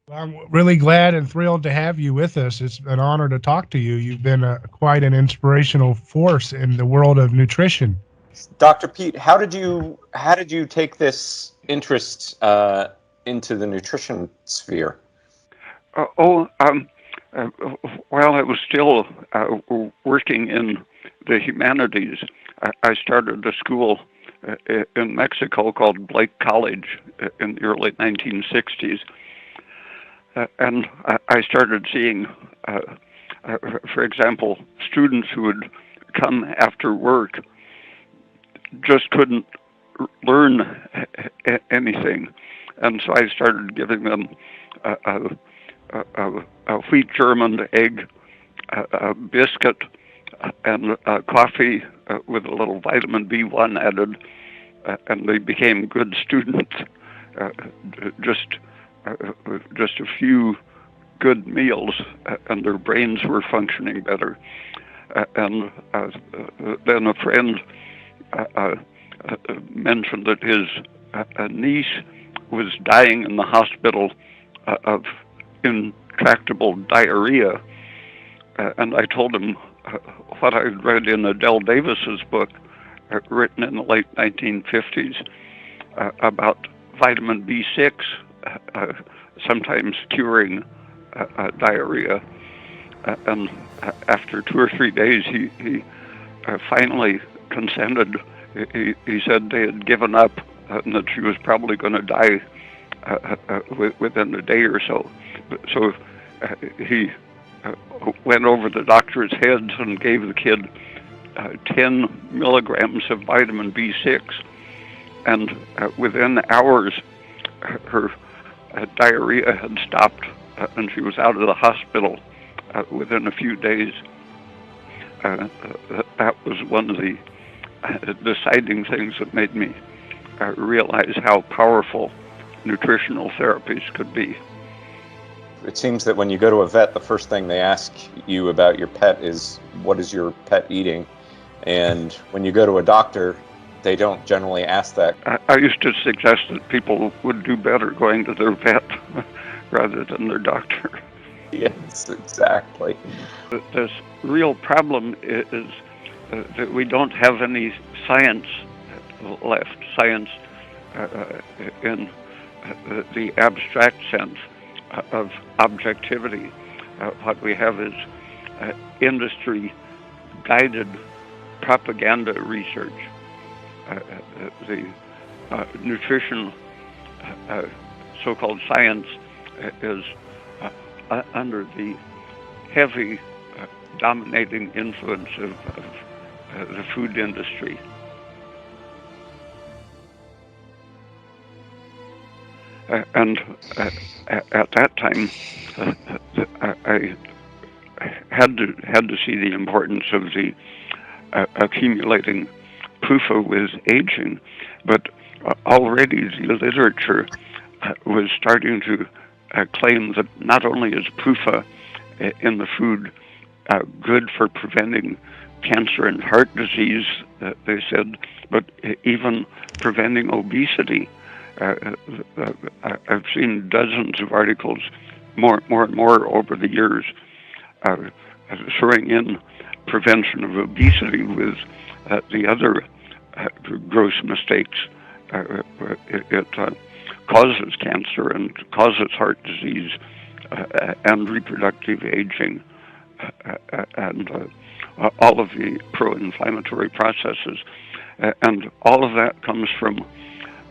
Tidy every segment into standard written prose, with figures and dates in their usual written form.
I'm really glad and thrilled to have you with us. It's an honor to talk to you. You've been quite an inspirational force in the world of nutrition. Dr. Pete, how did you take this interest into the nutrition sphere? Uh, oh, um, uh, while I was still working in the humanities, I started a school in Mexico called Blake College in the early 1960s. And I started seeing, uh, for example, students who would come after work just couldn't learn anything. And so I started giving them a, a wheat german egg, a biscuit, and coffee with a little vitamin B1 added, and they became good students. Uh, just uh, just a few good meals, and their brains were functioning better. And then a friend mentioned that his niece was dying in the hospital of intractable diarrhea, and I told him what I had read in Adele Davis's book, written in the late 1950s, about vitamin B6 sometimes curing diarrhea. And after 2 or 3 days, he finally consented. He said they had given up and that she was probably going to die within a day or so. So he went over the doctor's heads and gave the kid 10 milligrams of vitamin B6. And within hours, her diarrhea had stopped, and she was out of the hospital within a few days. That was one of the deciding things that made me realize how powerful nutritional therapies could be. It seems that when you go to a vet, the first thing they ask you about your pet is, what is your pet eating? And when you go to a doctor, they don't generally ask that. I used to suggest that people would do better going to their vet rather than their doctor. Yes, exactly. This real problem is that we don't have any science left, science in the abstract sense of objectivity. What we have is industry-guided propaganda research. The nutrition, so-called science, is under the heavy dominating influence of the food industry. And at that time, I had to see the importance of the accumulating PUFA with aging, but already the literature was starting to claim that not only is PUFA in the food good for preventing cancer and heart disease, they said, but even preventing obesity. I've seen dozens of articles, more and more over the years, throwing in prevention of obesity with the other gross mistakes. It causes cancer and causes heart disease and reproductive aging and all of the pro-inflammatory processes. And all of that comes from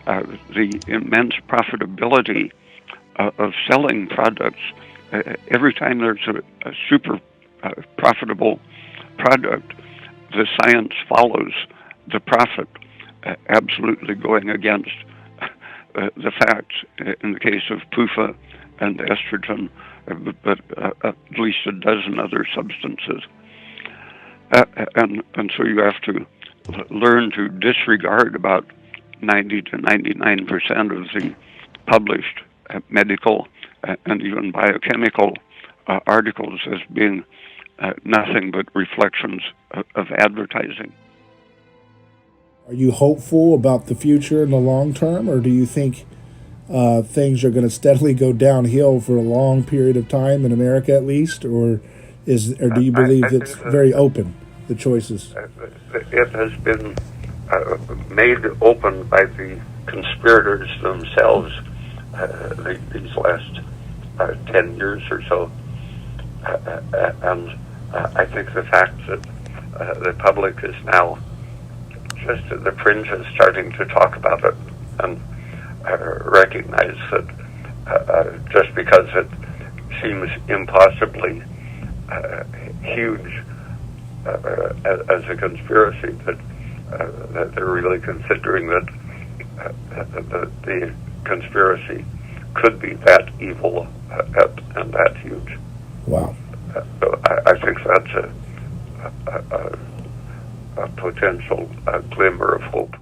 the immense profitability of selling products. Every time there's a super profitable product, the science follows the profit, absolutely going against the facts in the case of PUFA and estrogen, but at least a dozen other substances. And so you have to learn to disregard about 90 to 99% of the published medical and even biochemical articles as being nothing but reflections of advertising. Are you hopeful about the future in the long term, or do you think things are going to steadily go downhill for a long period of time in America, at least, or do you believe it's very open, the choices? It has been made open by the conspirators themselves these last 10 years or so, and I think the fact that the public is now just at the fringes starting to talk about it and recognize that just because it seems impossibly huge as a conspiracy, that they're really considering that the conspiracy could be that evil and that huge. Wow. So I think that's a potential glimmer of hope.